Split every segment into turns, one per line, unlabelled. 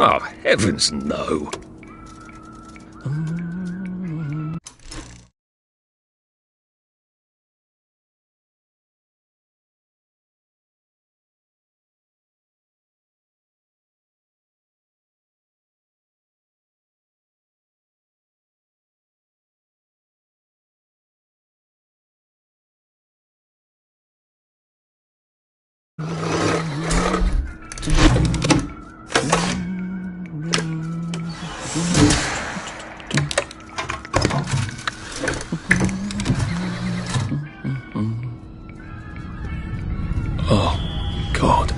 Oh, heavens no. Oh, God.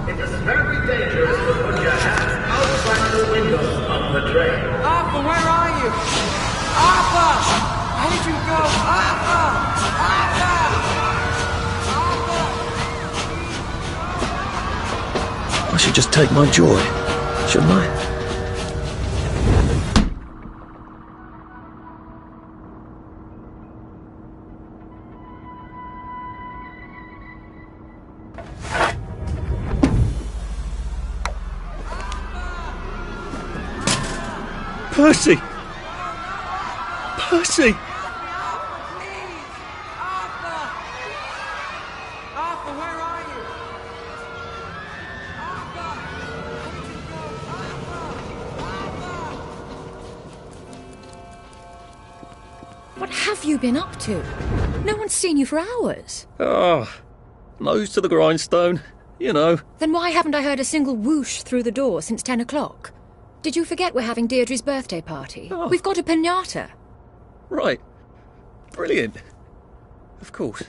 It is very dangerous to put your hands outside the windows of the train.
Arthur, where are you? Arthur! Where did you go? Arthur! Arthur! Arthur!
I should just take my joy, shouldn't I? Percy! Percy!
Arthur! Arthur, where are you? Arthur! Where did you go? Arthur!
What have you been up to? No one's seen you for hours.
Ah, nose to the grindstone, you know.
Then why haven't I heard a single whoosh through the door since 10 o'clock? Did you forget we're having Deirdre's birthday party?
Oh.
We've got a piñata.
Right. Brilliant. Of course.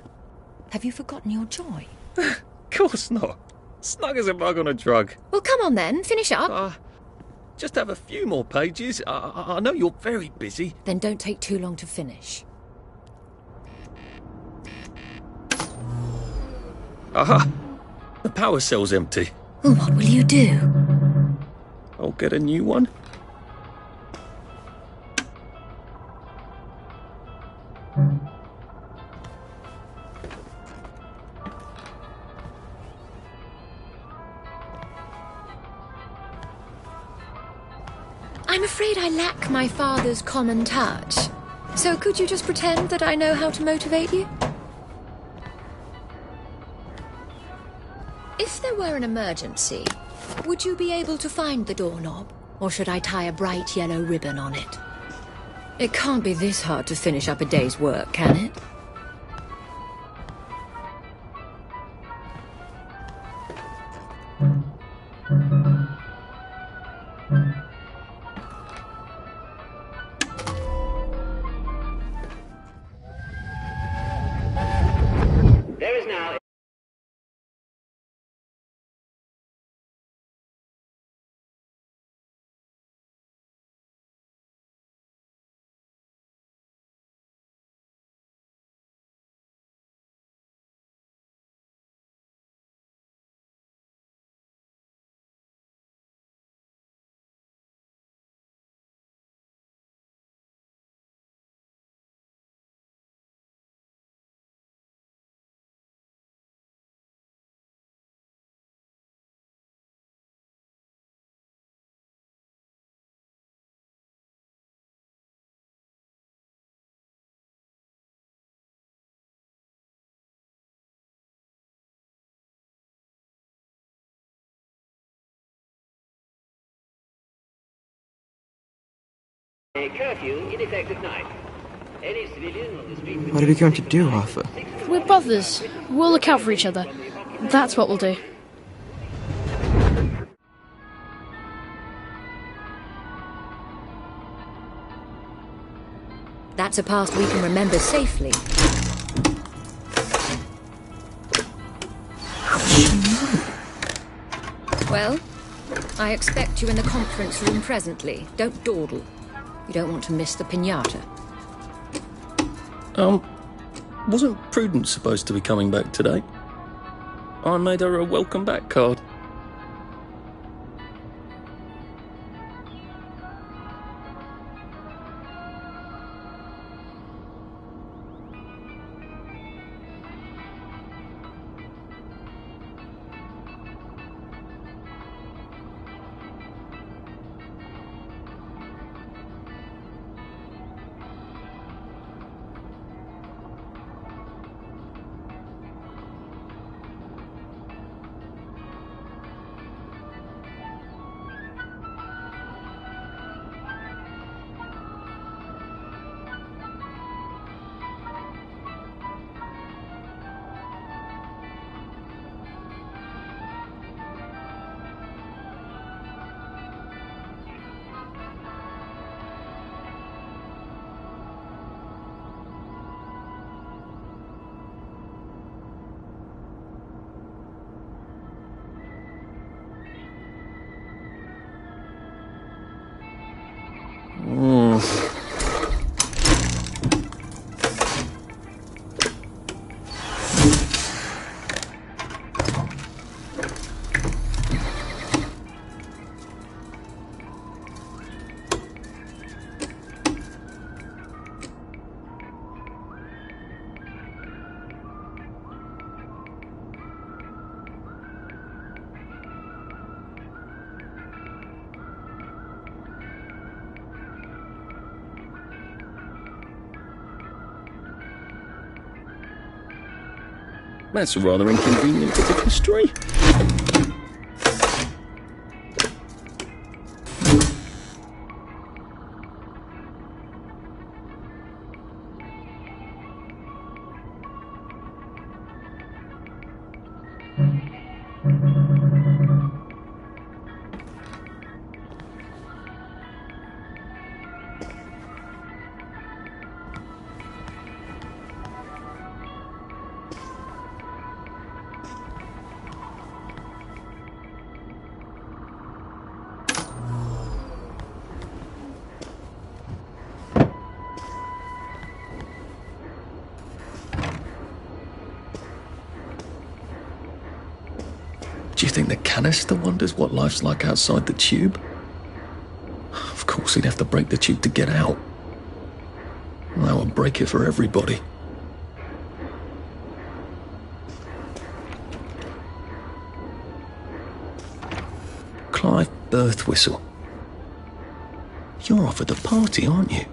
Have you forgotten your joy?
Of course not. Snug as a bug on a drug.
Well, come on then, finish up.
Just have a few more pages. I know you're very busy.
Then don't take too long to finish.
Aha! The power cell's empty.
Well, what will you do?
I'll get a new one.
I'm afraid I lack my father's common touch. So could you just pretend that I know how to motivate you? If there were an emergency, would you be able to find the doorknob? Or should I tie a bright yellow ribbon on it? It can't be this hard to finish up a day's work, can it?
There is now a curfew in effect at night. Any civilian on the street...
What are we going to do, Arthur?
We're brothers. We'll look out for each other. That's what we'll do.
That's a past we can remember safely. Well, I expect you in the conference room presently. Don't dawdle. You don't want to miss the piñata.
Wasn't Prudence supposed to be coming back today? I made her a welcome back card. That's a rather inconvenient bit of history. Do you think the canister wonders what life's like outside the tube? Of course he'd have to break the tube to get out. That would break it for everybody. Clive Birthwhistle. You're off at the party, aren't you?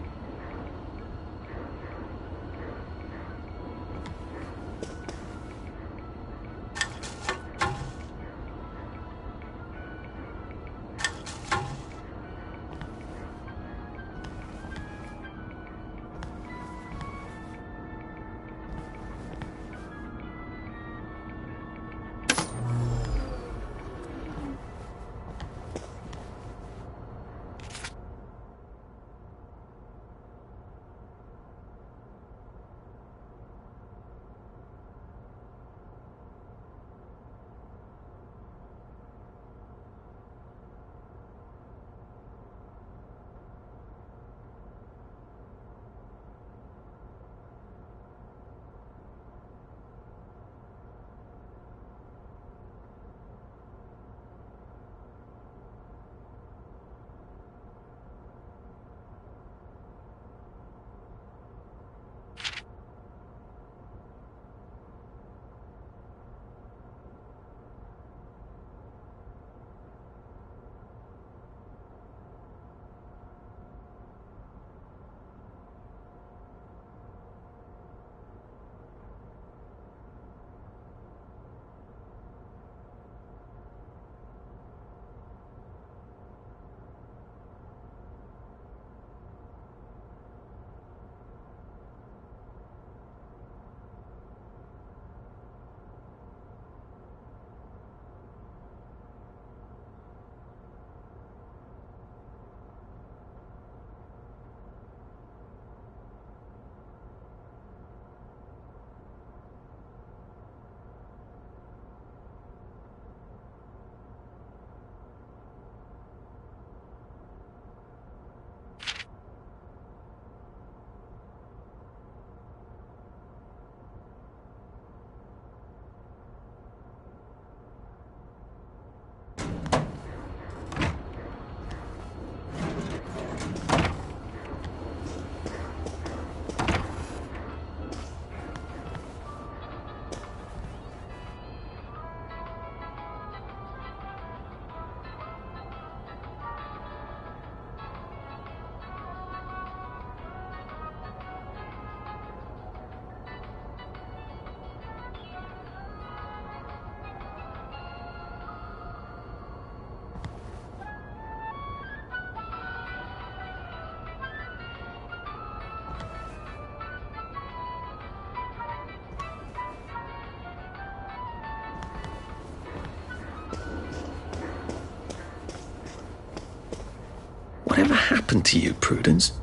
Whatever happened to you, Prudence?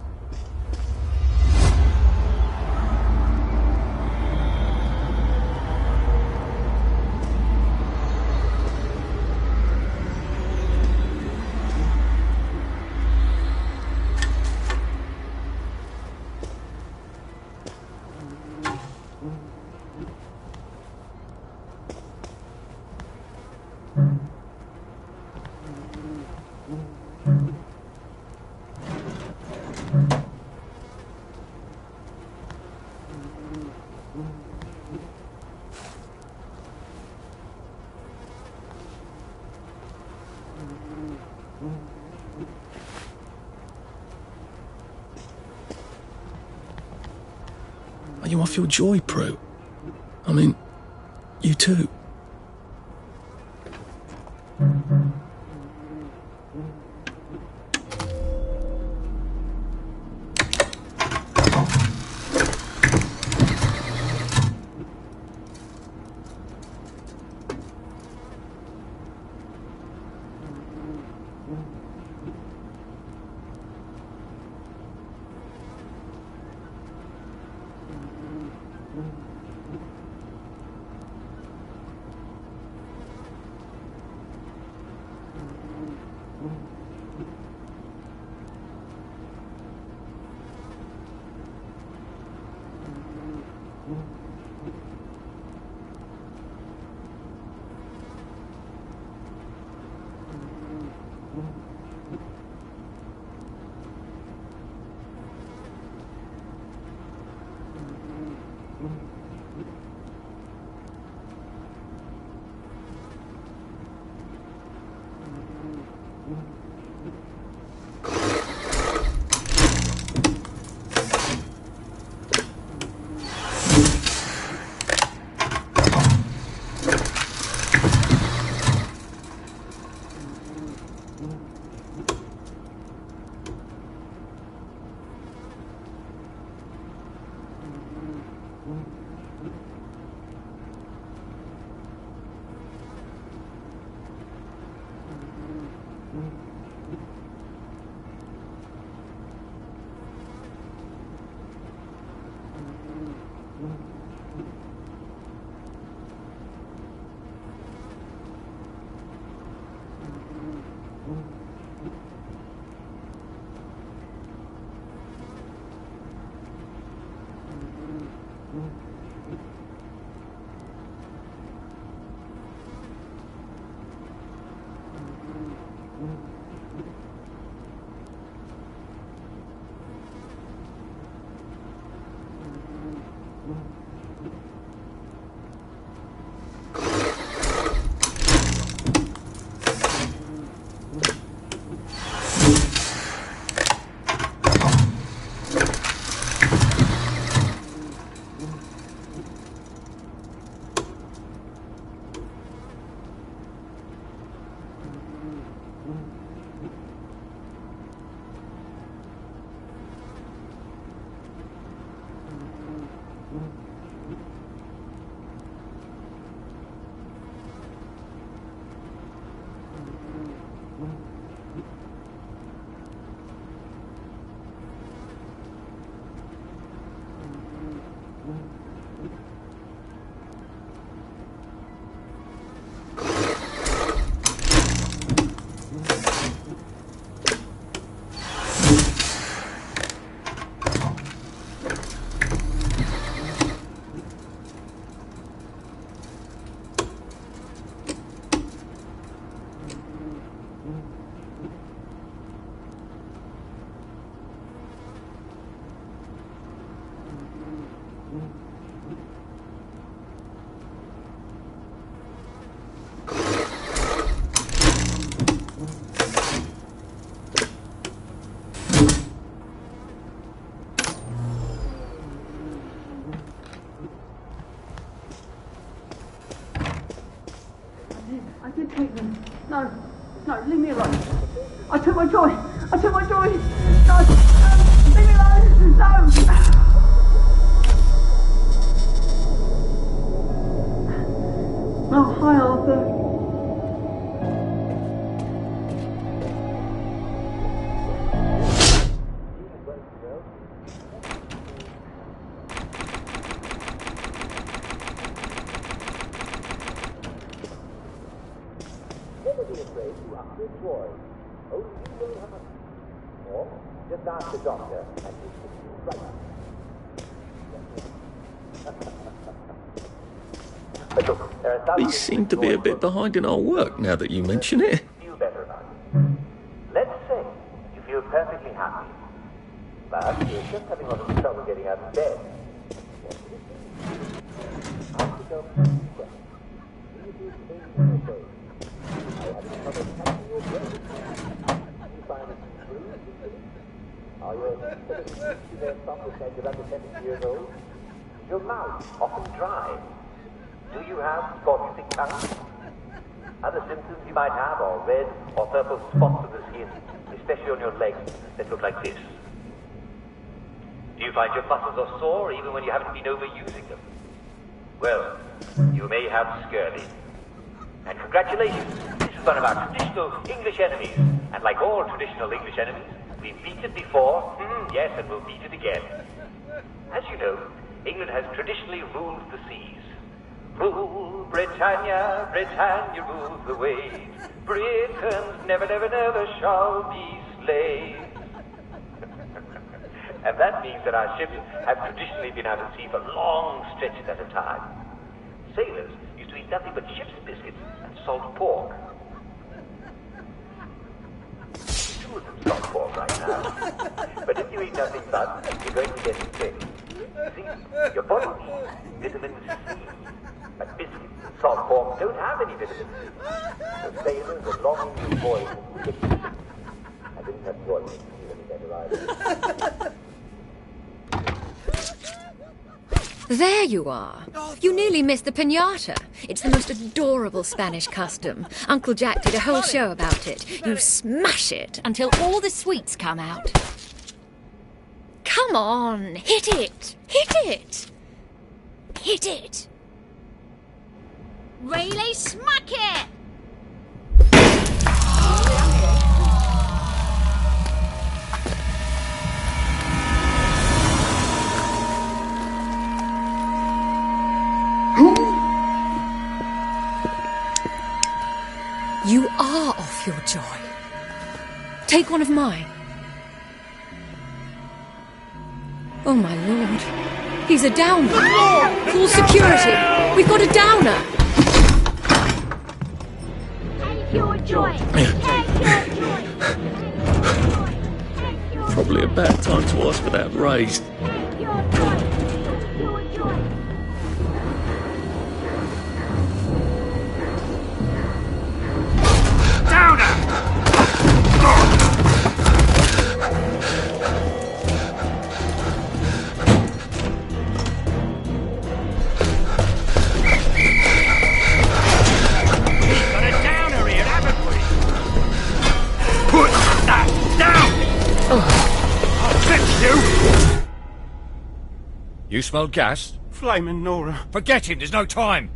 Are you off your joy, Prue? I mean, you too.
I did take them. No, no, leave me alone. I took my joy. I took my joy. No, leave me alone. No. Oh, hi, Arthur.
you up your joy. Only you know how much. Or just ask the doctor and he will be right. But look, there are some
We seem to be a bit behind in our work now that you mention it.
feel better about it. Let's say you feel perfectly happy, but you're just having a lot of trouble getting out of bed. What do you do? Ask yourself one question. Do you feel pain in your brain? Are you having trouble catching your breath? Do you find it bruised easily? Are your symptoms to their softest as you're under 70 years old? Is your mouth often dry? Do you have scorbutic tongue? Other symptoms you might have are red or purple spots of the skin, especially on your legs, that look like this. Do you find your muscles are sore even when you haven't been overusing them? Well, you may have scurvy. And congratulations, this is one of our traditional English enemies. And like all traditional English enemies, we've beaten it before, yes, and we'll beat it again. As you know, England has traditionally ruled the seas. Rule, Britannia, Britannia rules the waves. Britons never, never, never shall be slaves. And that means that our ships have traditionally been out at sea for long stretches at a time. Sailors used to eat nothing but ship's biscuits and salt pork. Two of them salt pork right now. But if you eat nothing but, you're going to get sick. See, your body needs vitamin C. But biscuits and salt pork don't have any vitamins. The sailors are longing to avoid sickness. I didn't have choice to feel any better either.
There you are. You nearly missed the piñata. It's the most adorable Spanish custom. Uncle Jack did a whole show about it. You smash it until all the sweets come out. Come on, hit it! Hit it! Hit it!
Really smack it!
You are off your joy. Take one of mine. Oh my lord. He's a downer. Full security. We've got a downer.
Take your joy! Take your joy! Take your
Probably a bad time to ask for that raise.
Take your joy! Take your joy!
You smell gas?
Flaming Nora.
Forget him, there's no time.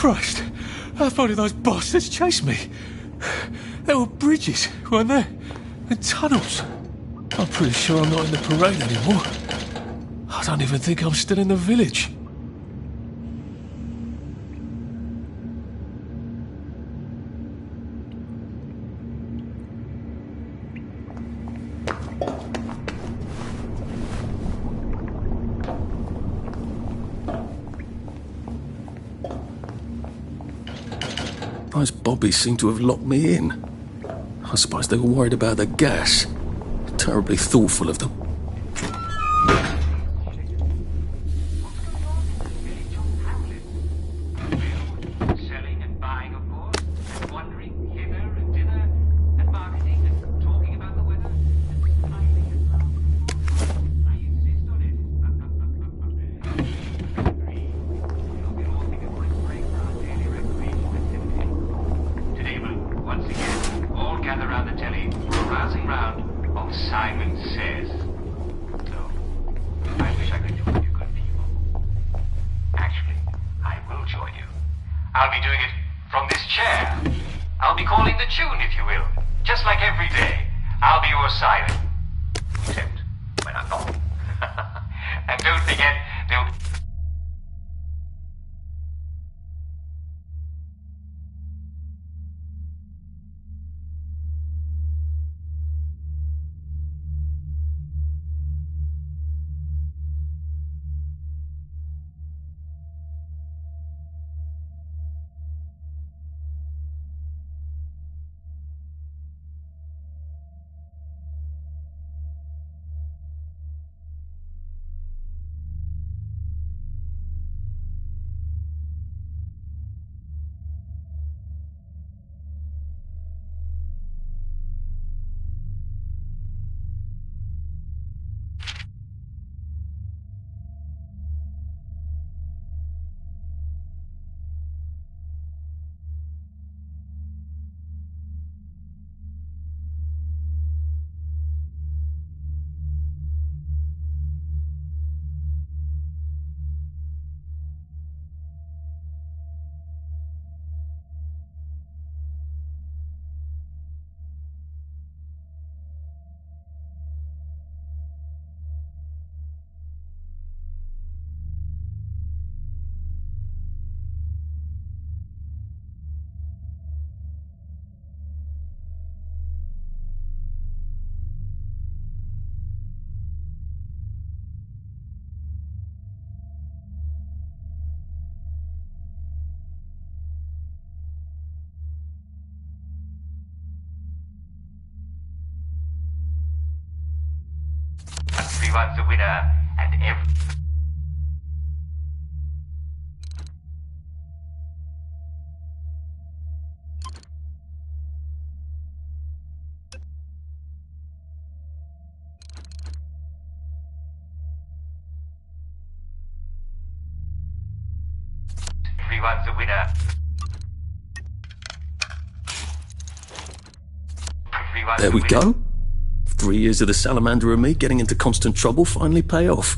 Christ! How far did those bastards chase me? There were bridges, weren't there? And tunnels. I'm pretty sure I'm not in the parade anymore. I don't even think I'm still in the village. Those bobbies seem to have locked me in. I suppose they were worried about the gas. Terribly thoughtful of them.
Selling and buying, of course, and wandering hither and thither, and marketing and talking about the weather, and smiling and laughing. I insist on it. We all think of this break for our daily recreation activity. Today we'll once again all gather round the telly for a rousing round of Simon Says. So, I wish I could join you good people. Actually, I will join you. I'll be doing it from this chair. I'll be calling the tune, if you will. Just like every day. I'll be your siren. Except when I'm not. And don't forget, there'll be... Everyone's a winner, and everyone's a winner.
There we go. 3 years of the salamander and me getting into constant trouble finally pay off.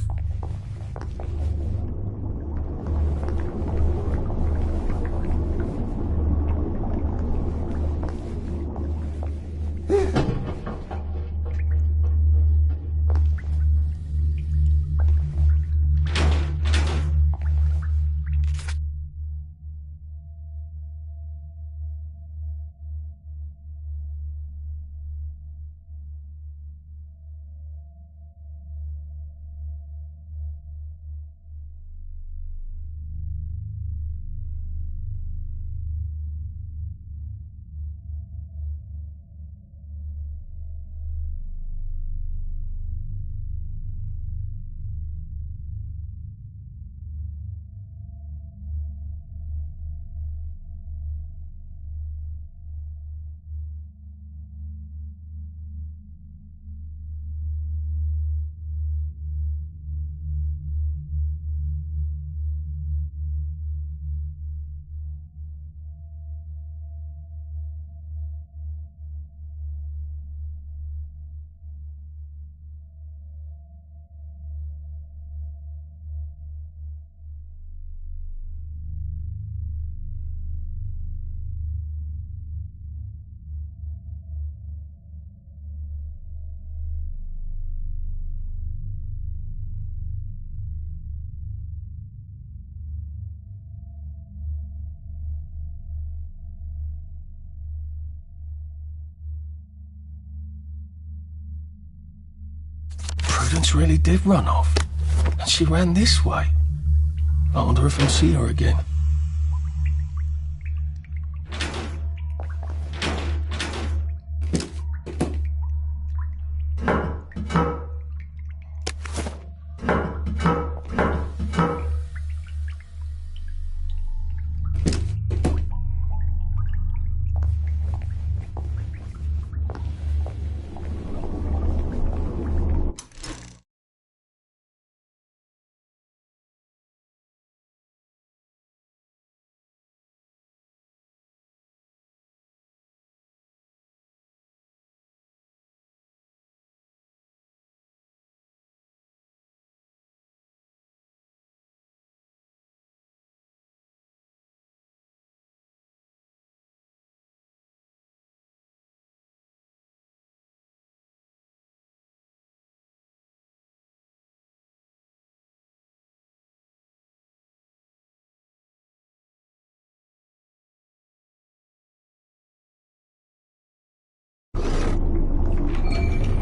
Prudence really did run off. And she ran this way. I wonder if I'll see her again.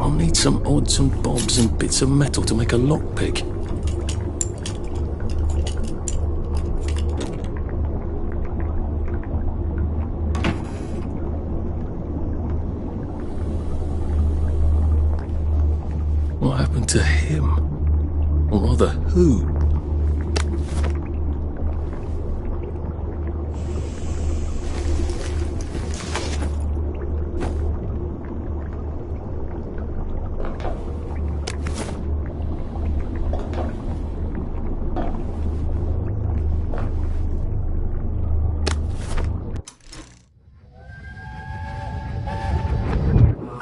I'll need some odds and bobs and bits of metal to make a lockpick. What happened to him? Or rather, who?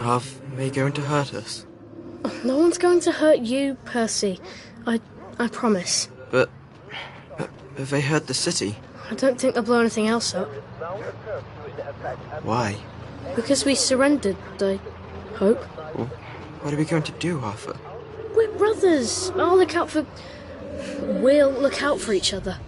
Are they going to hurt us?
No one's going to hurt you, Percy. I promise.
But have they hurt the city?
I don't think they'll blow anything else up.
Why?
Because we surrendered, I hope.
Well, what are we going to do, Arthur?
We're brothers. We'll look out for each other.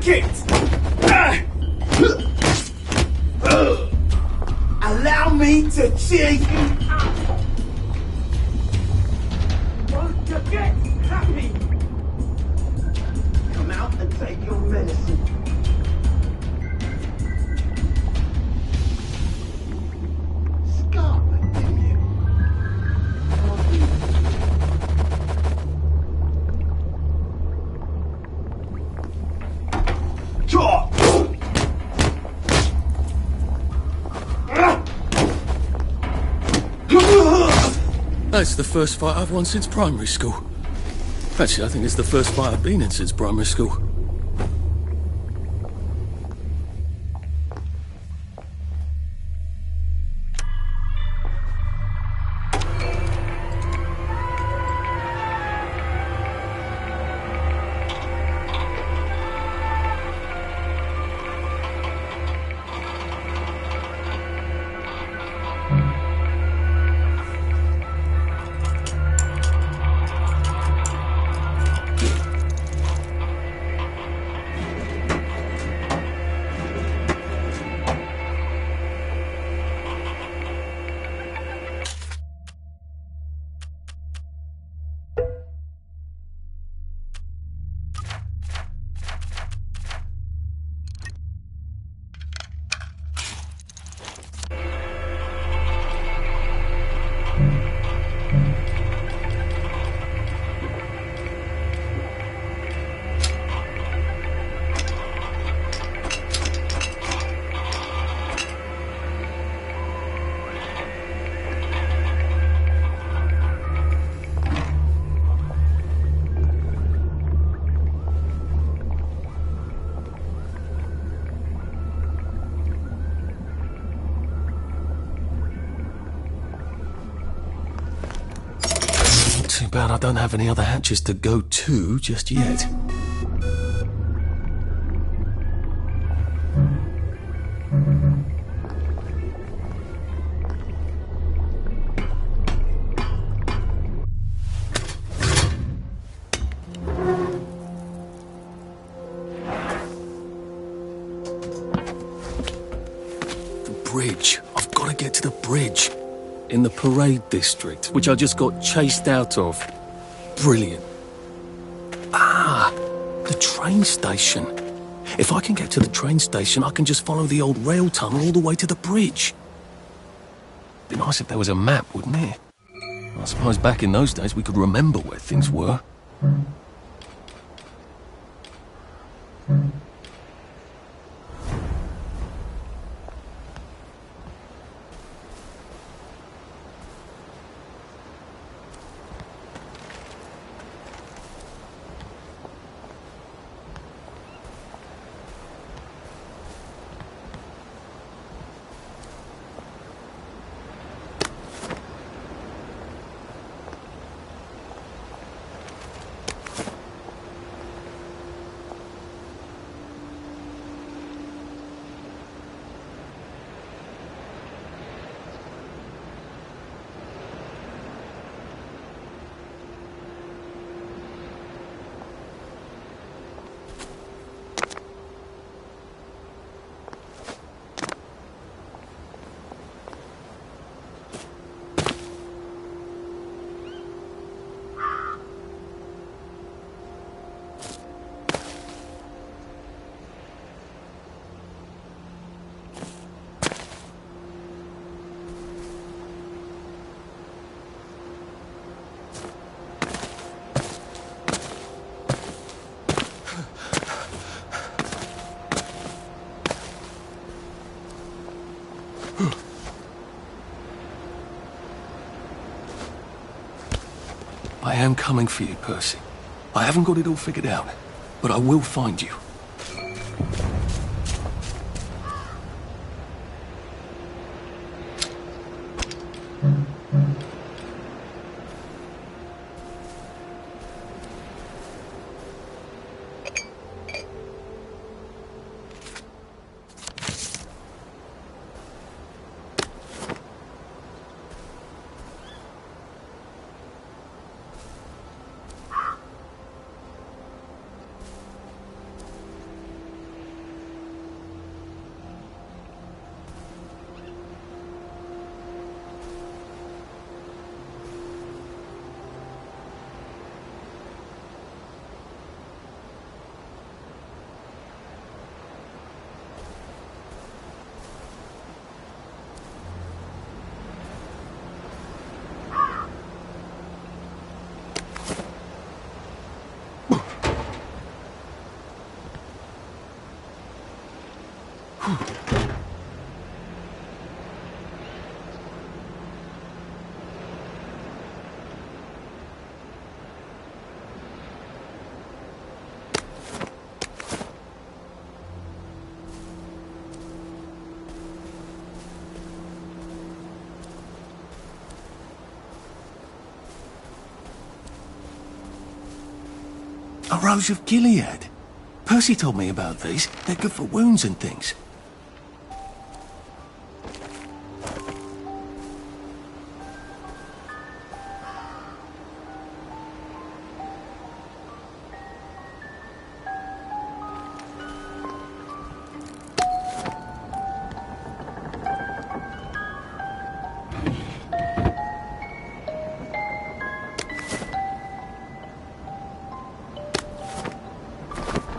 it! Allow me to cheer you up! Won't you get happy? Come out and take your medicine. Scarlet, damn you. Talk!
That's the first fight I've won since primary school. Actually, I think it's the first fight I've been in since primary school. Too bad I don't have any other hatches to go to just yet. The bridge. I've got to get to the bridge. In the parade district, which I just got chased out of. Brilliant. Ah, the train station. If I can get to the train station, I can just follow the old rail tunnel all the way to the bridge. Be nice if there was a map, wouldn't it? I suppose back in those days we could remember where things were. I am coming for you, Percy. I haven't got it all figured out, but I will find you. A Rose of Gilead. Percy told me about these. They're good for wounds and things.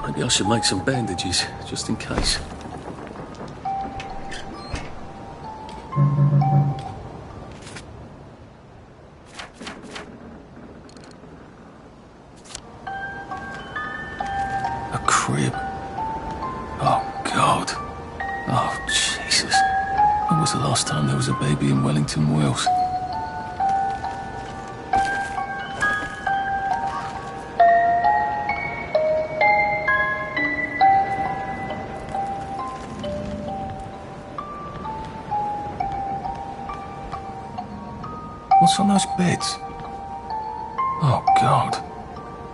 Maybe I should make some bandages, just in case. A crib. Oh, God. Oh, Jesus. When was the last time there was a baby in Wellington, Wales? What's on those beds? Oh, God.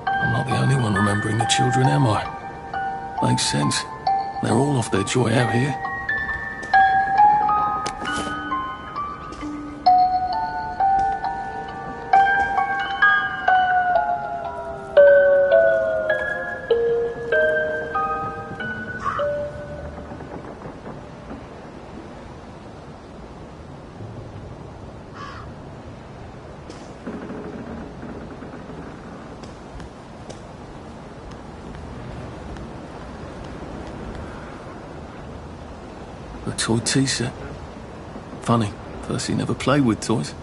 I'm not the only one remembering the children, am I? Makes sense. They're all off their joy out here. A toy tea set. Funny, Percy never played with toys.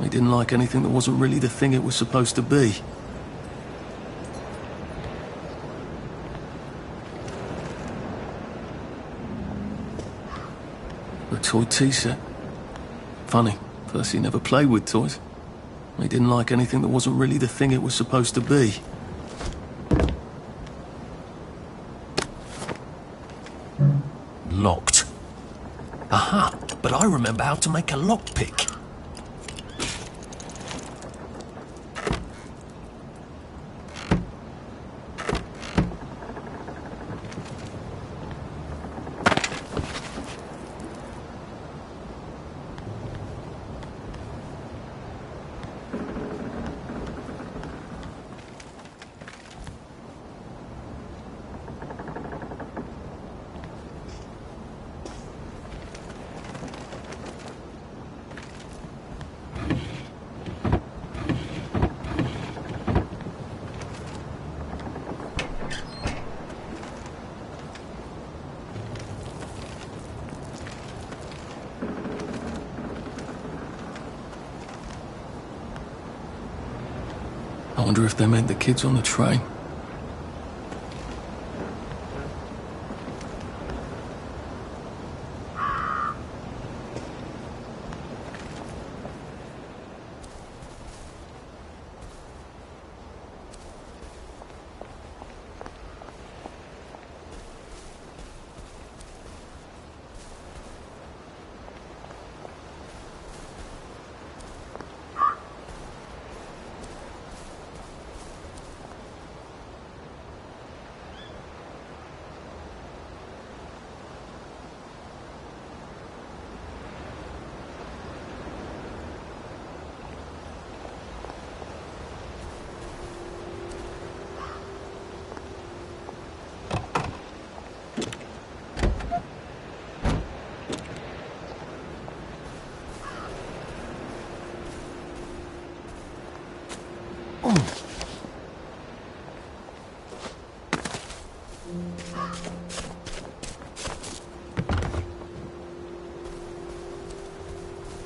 He didn't like anything that wasn't really the thing it was supposed to be. A toy tea set. Funny, Percy never played with toys. He didn't like anything that wasn't really the thing it was supposed to be. Locked. Aha, but I remember how to make a lockpick. I wonder if they meant the kids on the train.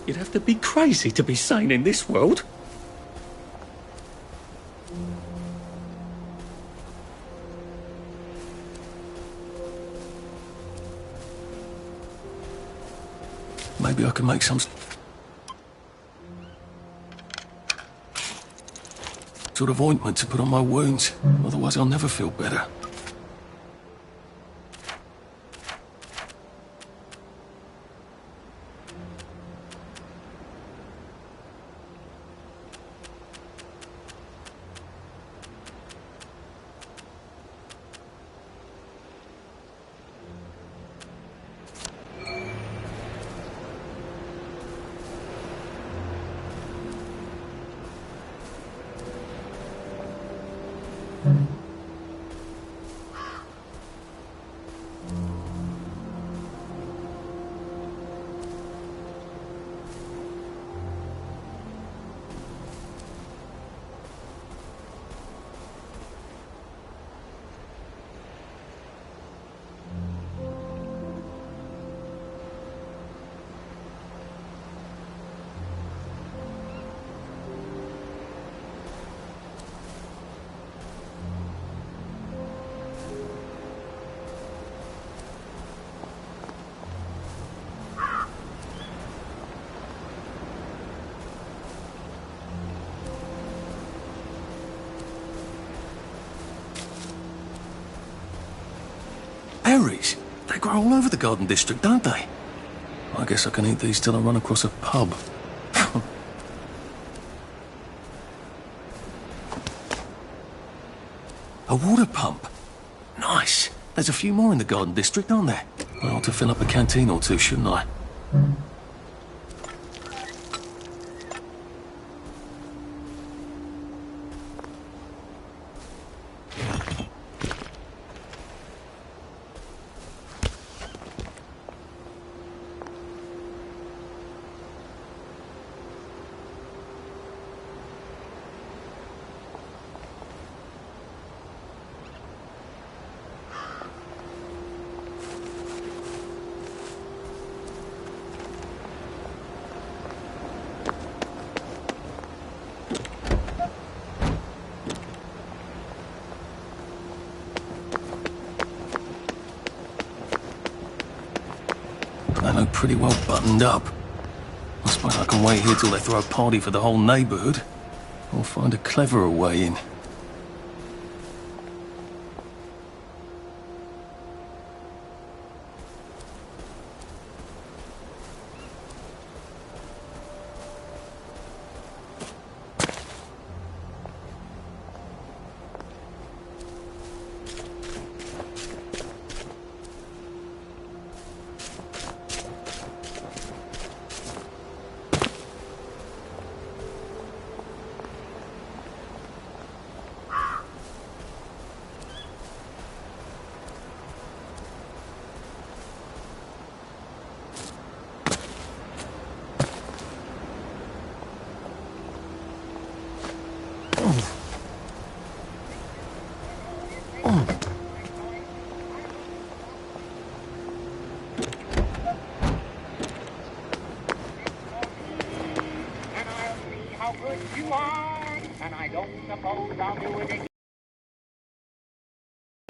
You'd have to be crazy to be sane in this world. Maybe I can make some sort of ointment to put on my wounds. Otherwise I'll never feel better. Berries? They grow all over the Garden District, don't they? I guess I can eat these till I run across a pub. A water pump? Nice. There's a few more in the Garden District, aren't there? I ought to fill up a canteen or two, shouldn't I? They look pretty well buttoned up. I suppose I can wait here till they throw a party for the whole neighbourhood. Or find a cleverer way in.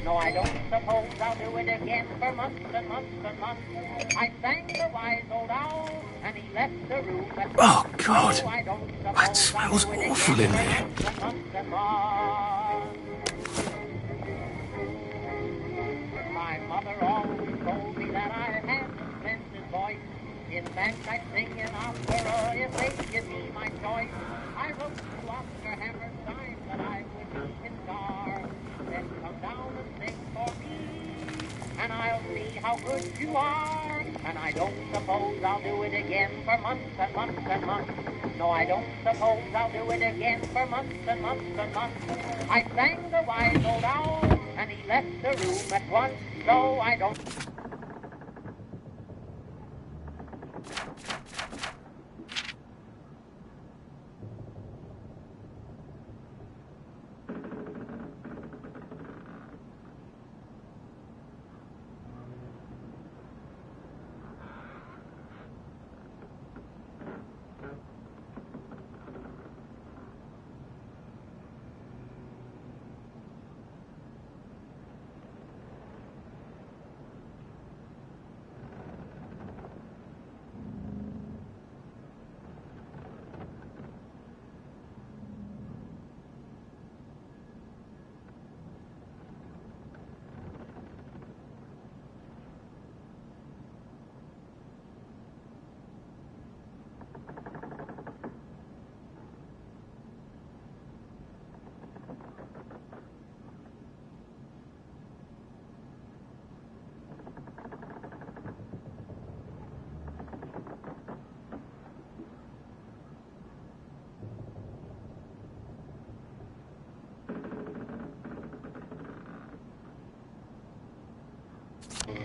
No, I don't suppose I'll do it again for months and months and months. I thanked the wise old owl, and he left the room.
Oh, God. That smells awful in there.
My mother always told me that I had a splendid voice. In fact, I'd sing an opera if they'd give me my choice. I wrote to Oscar Hammerstein that I would be his star. Then come down and sing for me, and I'll see how good you are. And I don't suppose I'll do it again for months and months and months. No, I don't suppose I'll do it again for months and months and months. I sang the wise old owl, and he left the room at once. So I don't...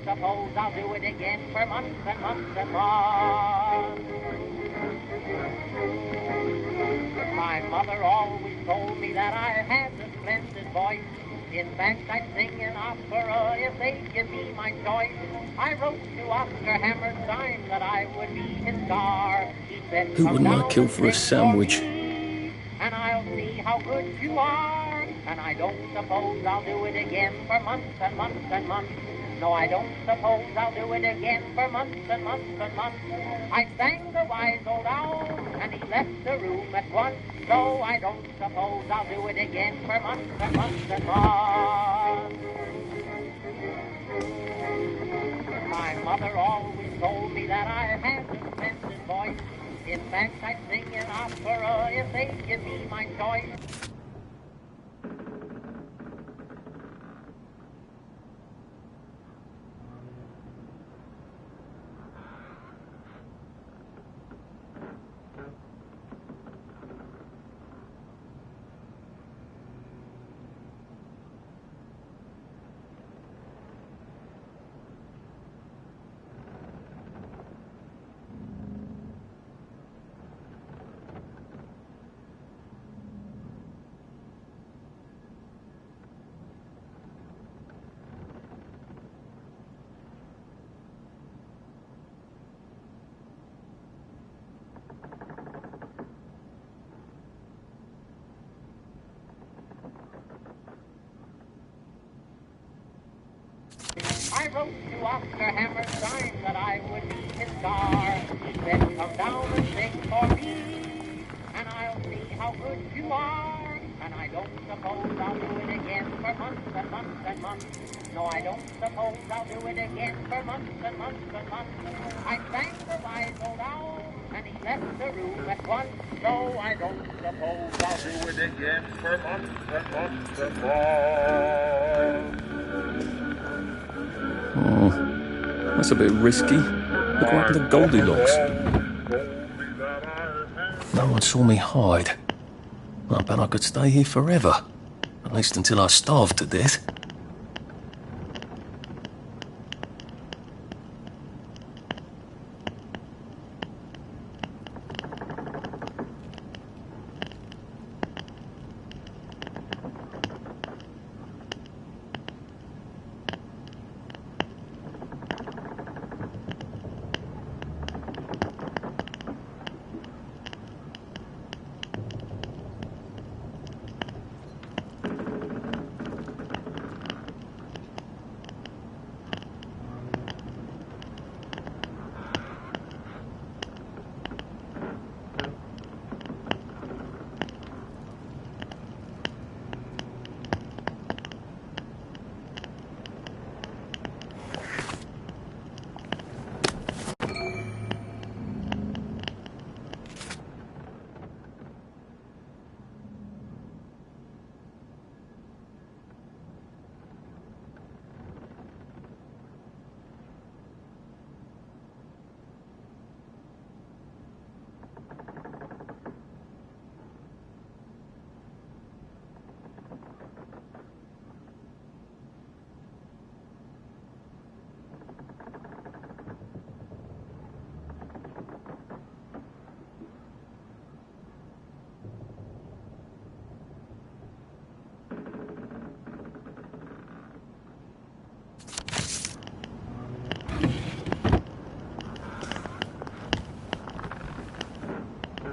Suppose I'll do it again for months and months and months. My mother always told me that I had a splendid voice. In fact, I'd sing an opera if they'd give me my choice. I wrote to Oscar Hammerstein that I would be his star. He said,
who wouldn't I kill for a sandwich?
And I'll see how good you are. And I don't suppose I'll do it again for months and months and months. No, I don't suppose I'll do it again for months and months and months. I sang the wise old owl, and he left the room at once. So I don't suppose I'll do it again for months and months and months. choice. I wrote to Oscar Hammerstein that I would be his star. He said, come down and sing for me, and I'll see how good you are. And I don't suppose I'll do it again for months and months and months. No, I don't suppose I'll do it again for months and months and months. I thanked the wise old owl, and he left the room at once. So I don't suppose I'll do it again for months and months and months.
Oh, that's a bit risky. Look what happened to Goldilocks. No one saw me hide. I bet I could stay here forever. At least until I starved to death.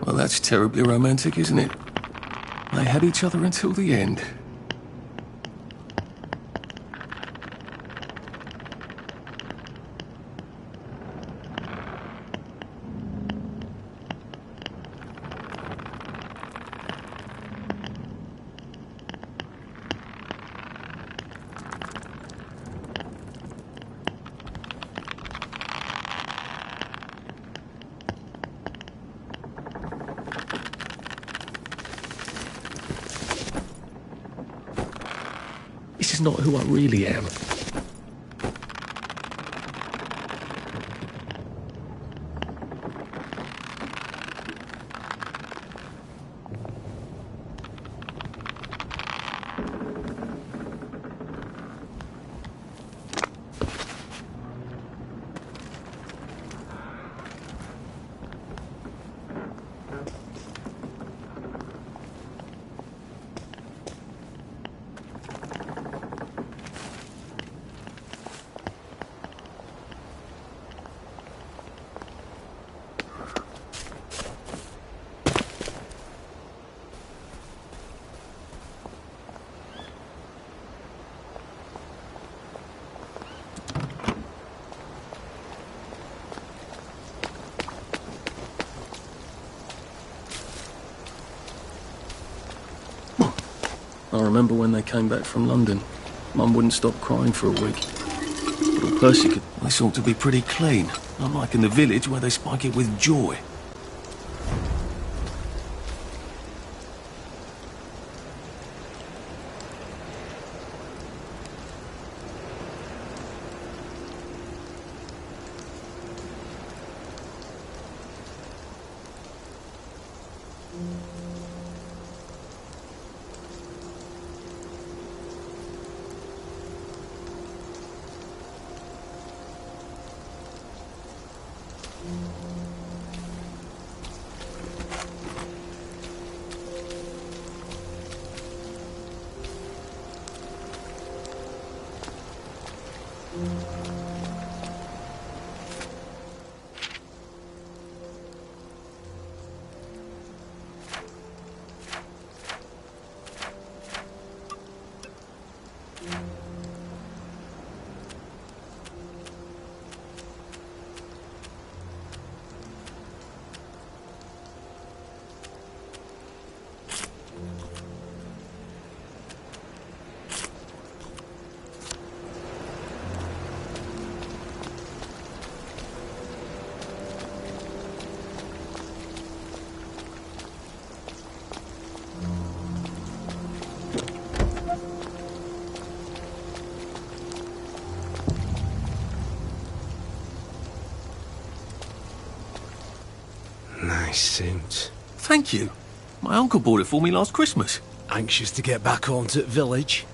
Well, that's terribly romantic, isn't it? They had each other until the end. This is not who I really am. I remember when they came back from London. Mum wouldn't stop crying for a week. Little Percy could... This ought to be pretty clean, unlike in the village where they spike it with joy.
Nice suit.
Thank you. My uncle bought it for me last Christmas.
Anxious to get back home to the village?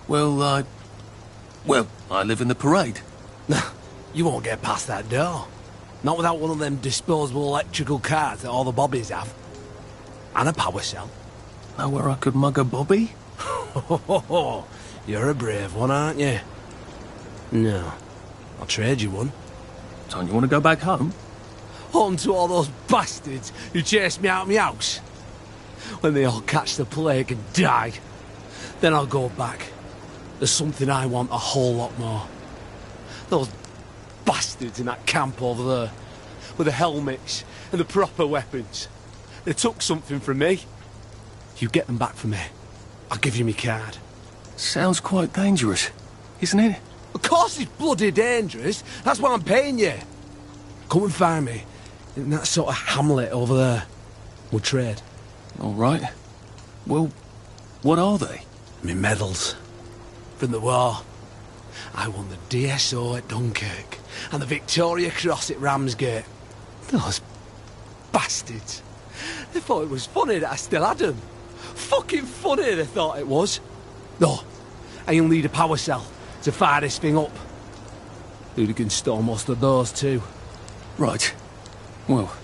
Well, I live in the parade.
You won't get past that door. Not without one of them disposable electrical cars that all the bobbies have. And a power cell.
Know where I could mug a bobby?
You're a brave one, aren't you? No. I'll trade you one.
Don't you want to go back home?
Home to all those bastards who chased me out of my house. When they all catch the plague and die, then I'll go back. There's something I want a whole lot more. Those bastards in that camp over there, with the helmets and the proper weapons. They took something from me. You get them back from me. I'll give you my card.
Sounds quite dangerous, isn't it?
Of course it's bloody dangerous. That's why I'm paying you. Come and find me in that sort of hamlet over there. We'll trade.
All right. Well, what are they?
Me medals. From the war. I won the DSO at Dunkirk and the Victoria Cross at Ramsgate. Those bastards. They thought it was funny that I still had them. Fucking funny they thought it was. No, I only need a power cell to fire this thing up. Hooligan stole most of those too.
Right. Well,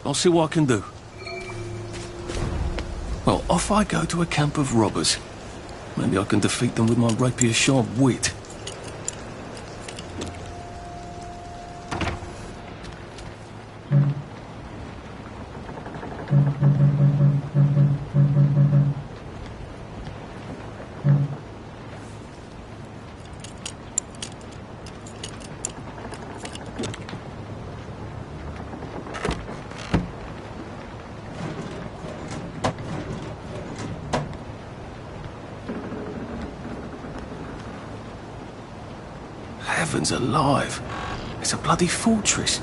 I'll see what I can do. Well, off I go to a camp of robbers. Maybe I can defeat them with my rapier-sharp wit. Heavens alive! It's a bloody fortress.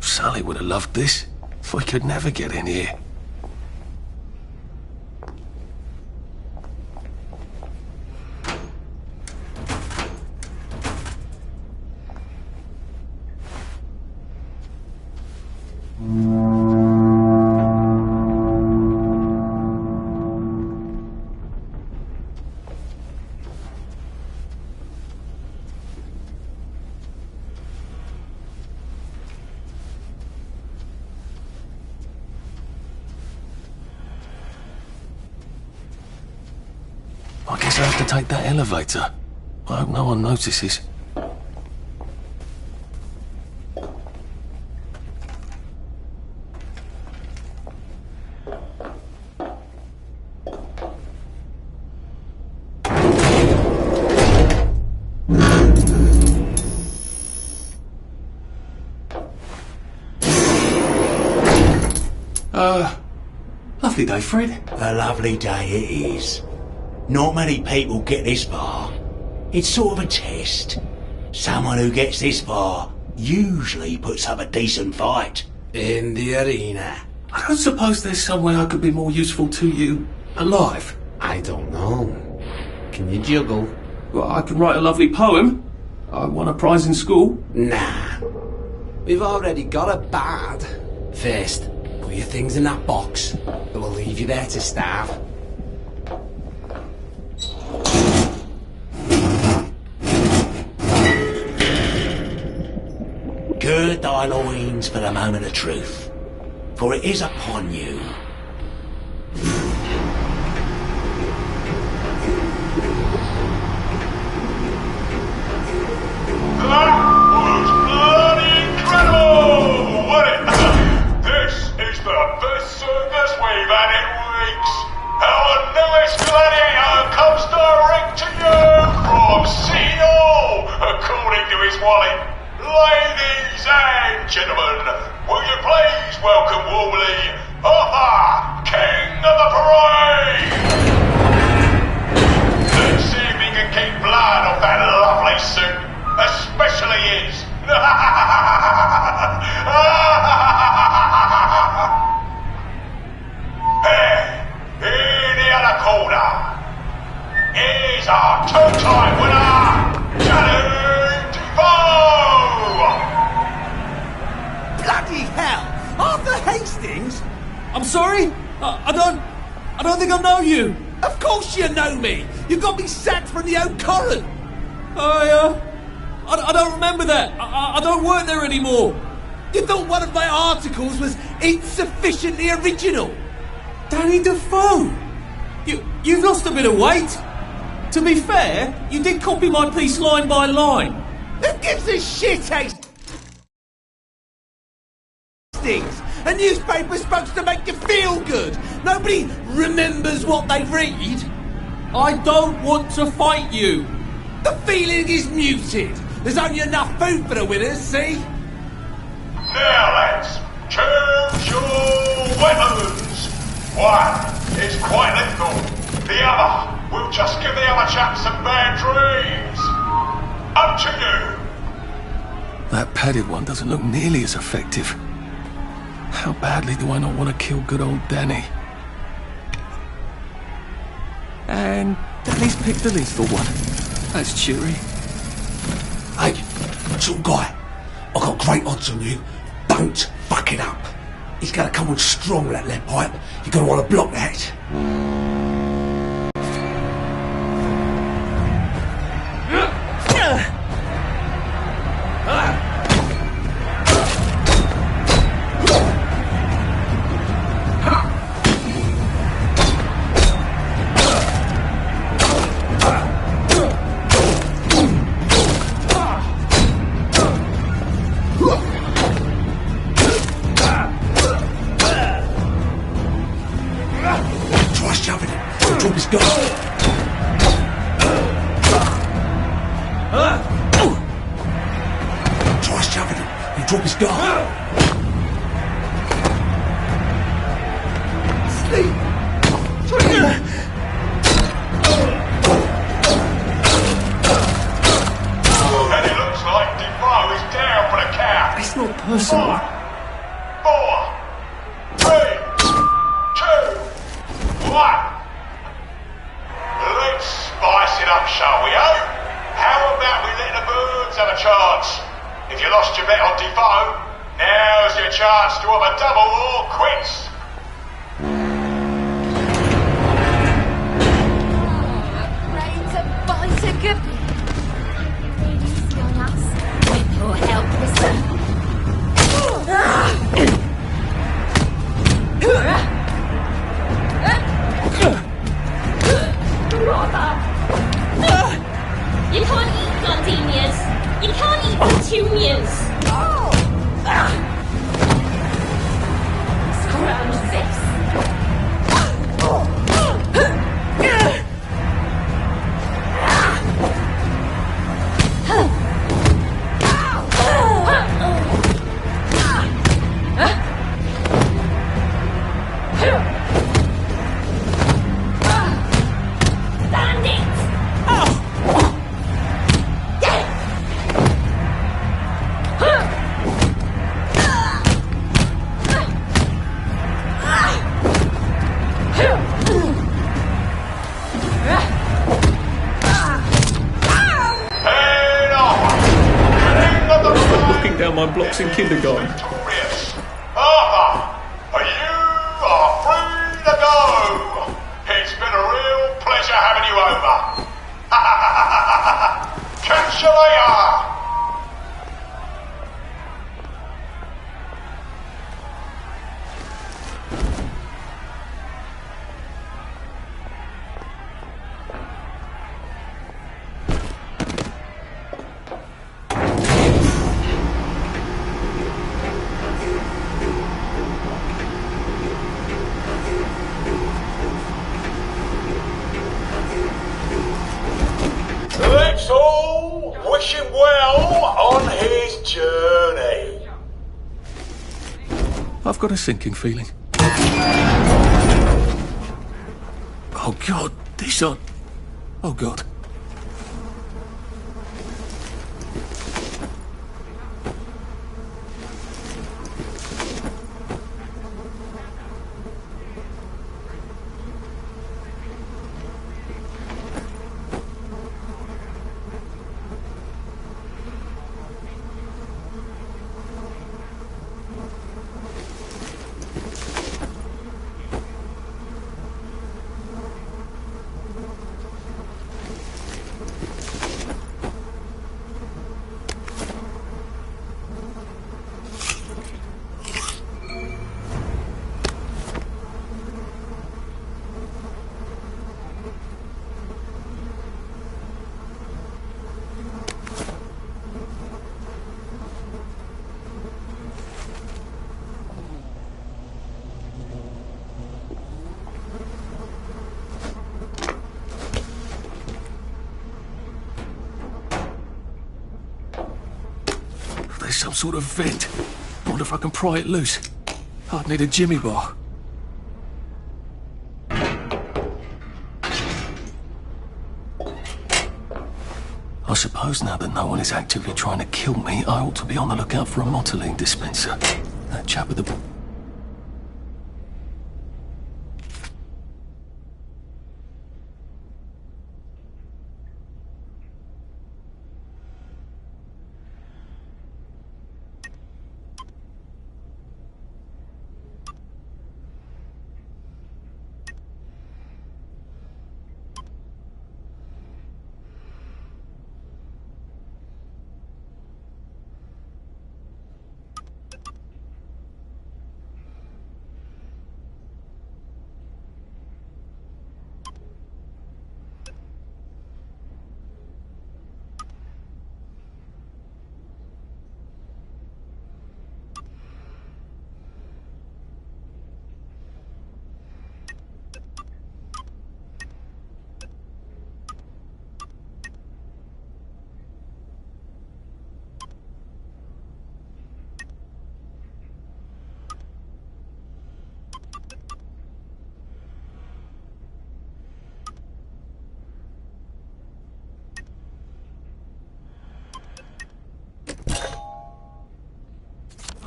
Sally would have loved this, if we could never get in here. I guess I have to take that elevator. I hope no one notices. Lovely day, Fred.
A lovely day it is. Not many people get this far. It's sort of a test. Someone who gets this far usually puts up a decent fight. In the arena.
I don't suppose there's some way I could be more useful to you alive.
I don't know. Can you juggle?
Well, I can write a lovely poem. I won a prize in school.
Nah. We've already got a bard. First, put your things in that box. But we'll leave you there to starve.
Gird thy loins for the moment of truth, for it is upon you.
That was bloody incredible, wasn't it? This is the best circus we've had in weeks. Our newest gladiator comes direct to you from City Hall, according to his wallet. Ladies and gentlemen, will you please welcome warmly Arthur, King of the Parade! Let's see if he can keep blood off that lovely suit, especially his. In the other corner is our two-time winner, Danny Defoe!
Bloody hell! Arthur Hastings? I'm sorry? I don't think I know you. Of course you know me. You got me sacked from the Oak Coron. I don't remember that. I don't work there anymore. You thought one of my articles was insufficiently original? Danny Defoe? You've lost a bit of weight. To be fair, you did copy my piece line by line. Who gives a shit, Hastings? A newspaper's supposed to make you feel good. Nobody remembers what they read. I don't want to fight you. The feeling is muted. There's only enough food for the winners, see?
Now lads, choose your weapons. One is quite lethal. The other will just give the other chap some bad dreams. Up to you.
That padded one doesn't look nearly as effective. How badly do I not want to kill good old Danny? And Danny's picked the lethal one. That's cheery.
Hey, little guy, I've got great odds on you. Don't fuck it up. He's gonna come on strong with that lead pipe. You're gonna want to block that. Drop his guard. Sleep.
And it looks like Defoe is down for the count.
It's not personal.
4, 3, 2, 1. Let's spice it up, shall we, eh? How about we let the birds have a chance? If you lost your bet on Defoe, now's your chance to have a double or quits.
Brains of bicycle. Ladies, young lass, with your help, listen. Brother!
petunias. Scrounge this.
Looking down my blocks in kindergarten.
Arthur, you are free to go. It's been a real pleasure having you over. Catch you later. Let's all wish him well on his journey.
I've got a sinking feeling. Oh God, these aren't... Oh God. There's some sort of vent. I wonder if I can pry it loose. I'd need a jimmy bar. I suppose now that no one is actively trying to kill me, I ought to be on the lookout for a Motoline dispenser. That chap with the...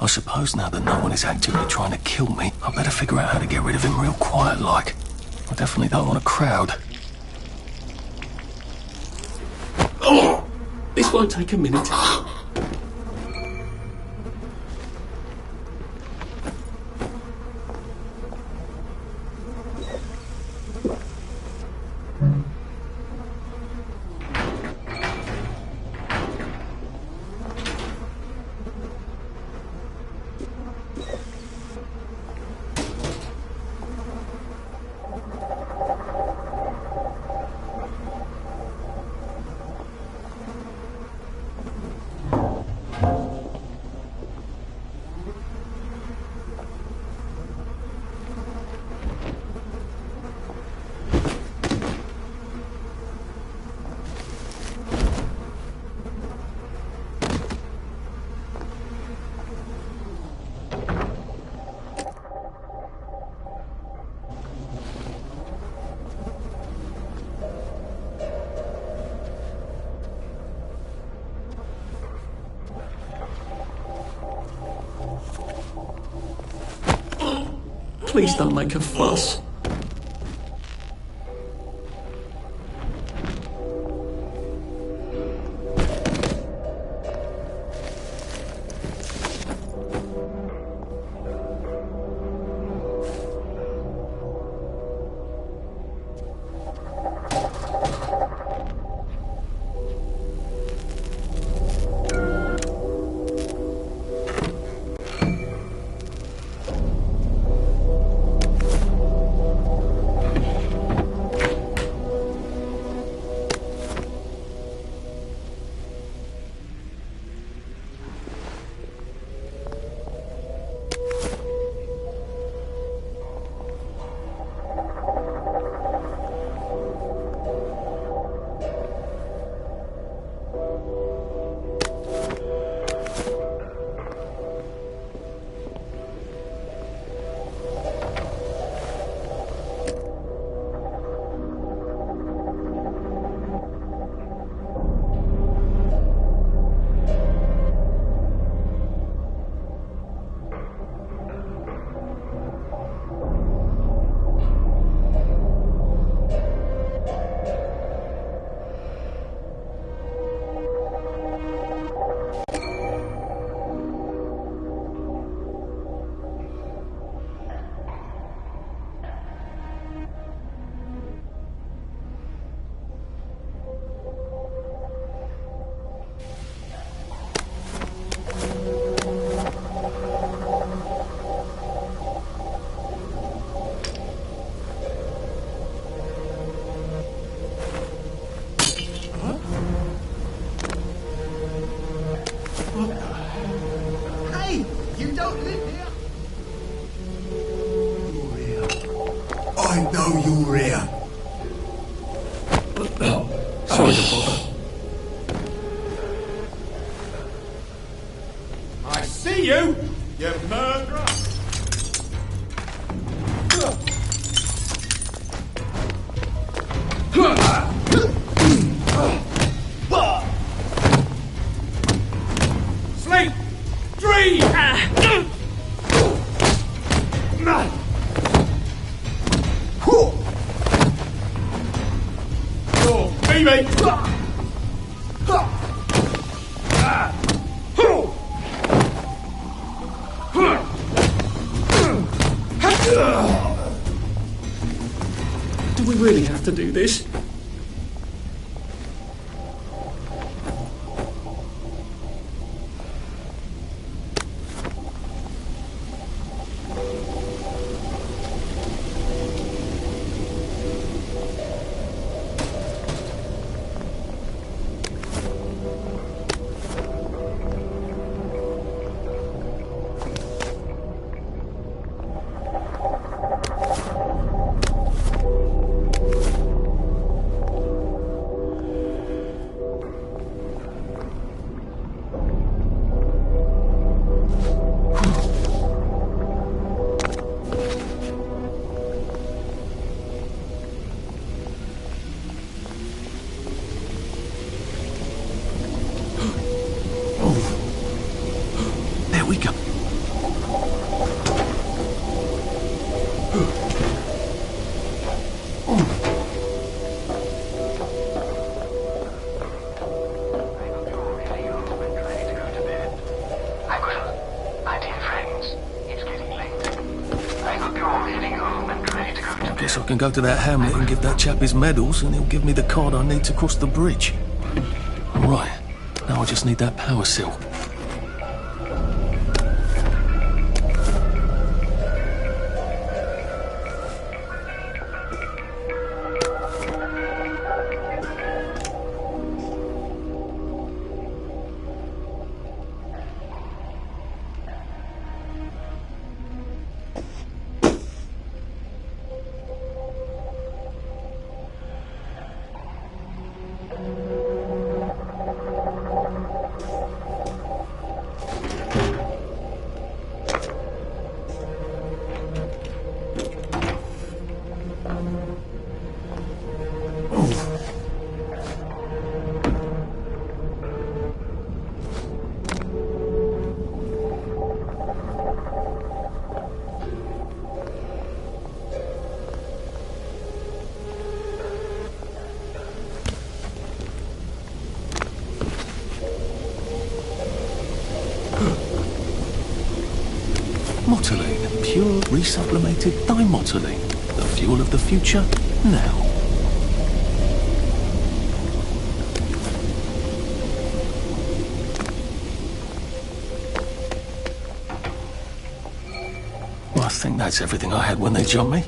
I suppose now that no one is actively trying to kill me, I better figure out how to get rid of him real quiet-like. I definitely don't want a crowd. Oh! This won't take a minute. Please don't make a fuss.
Hey, you don't live here.
You're here. I know you're here.
Sorry to bother.
I see you, you murderer. Sleep! Dream! Oh, baby!
Do we really have to do this? There we go. I guess I can go to that hamlet and give that chap his medals, and he'll give me the card I need to cross the bridge. Right, now I just need that power cell. resublimated dimotylene, the fuel of the future, now. Well, I think that's everything I had when they jumped me.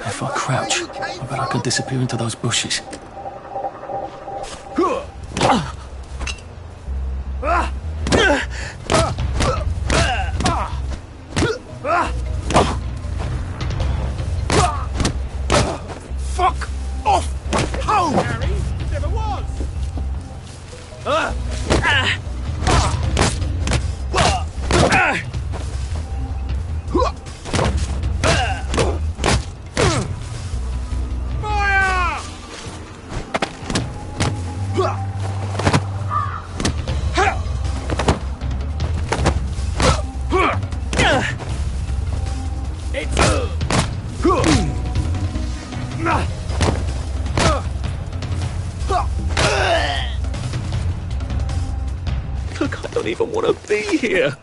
If I crouch, I bet I could disappear into those bushes.
Fuck off! Home! Harry, it never was!
Look, I don't even want to be here.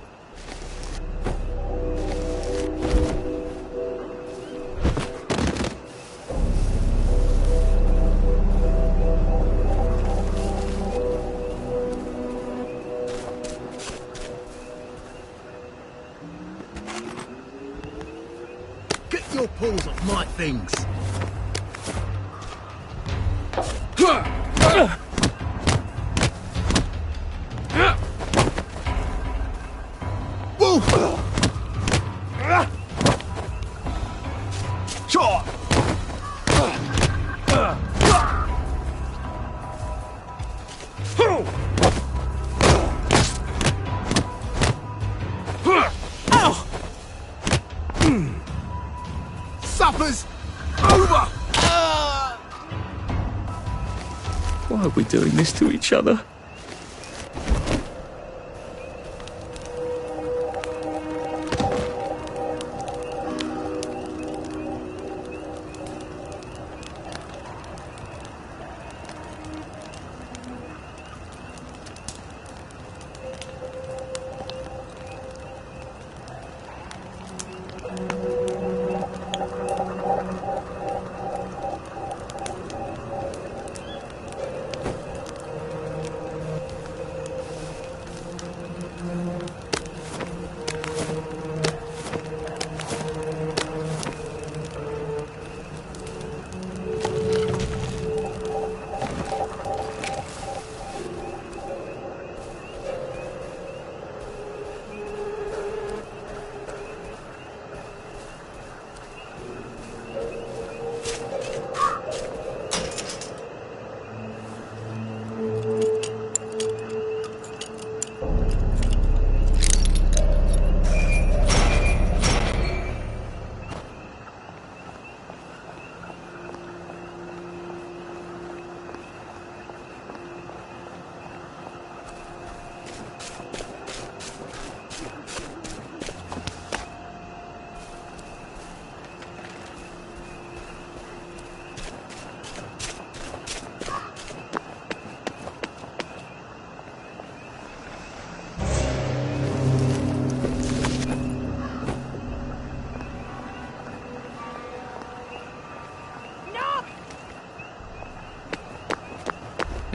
Get your paws off my things! Supper's over!
Why are we doing this to each other?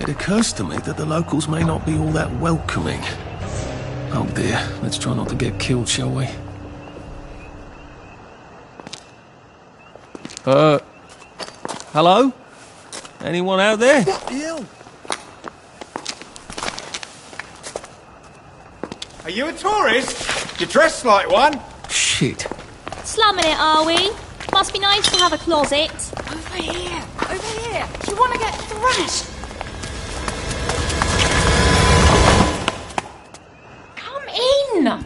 It occurs to me that the locals may not be all that welcoming. Oh dear, let's try not to get killed, shall we? Hello? Anyone out there?
What the hell? Are you a tourist? You're dressed like one.
Shit.
Slumming it, are we? Must be nice to have a closet.
Over here! Over here! Do you want to get thrashed?
in!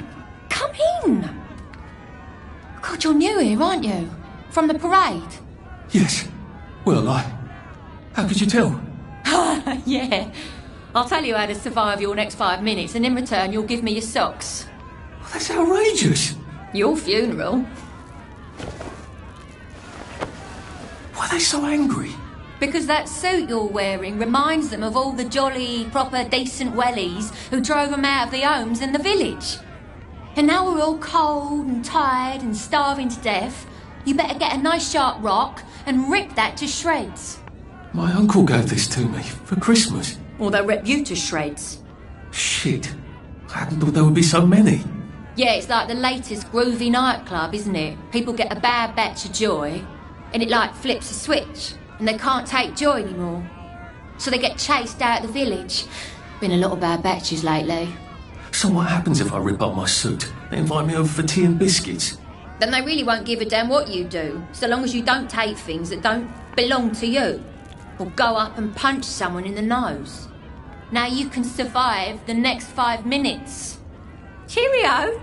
Come in! God, you're new here, aren't you? From the parade?
Yes. Well, how could you tell?
Yeah. I'll tell you how to survive your next 5 minutes, and in return you'll give me your socks.
Well, that's outrageous.
Your funeral.
Why are they so angry?
Because that suit you're wearing reminds them of all the jolly, proper, decent wellies who drove them out of their homes in the village. And now we're all cold and tired and starving to death. You better get a nice sharp rock and rip that to shreds.
My uncle gave this to me for Christmas.
Or they'll rip you to shreds.
Shit. I hadn't thought there would be so many.
Yeah, it's like the latest groovy nightclub, isn't it? People get a bad batch of joy, and it like flips a switch, and they can't take joy anymore. So they get chased out of the village. Been a lot of bad batches lately.
So what happens if I rip up my suit? They invite me over for tea and biscuits.
Then they really won't give a damn what you do, so long as you don't take things that don't belong to you. Or go up and punch someone in the nose. Now you can survive the next 5 minutes. Cheerio!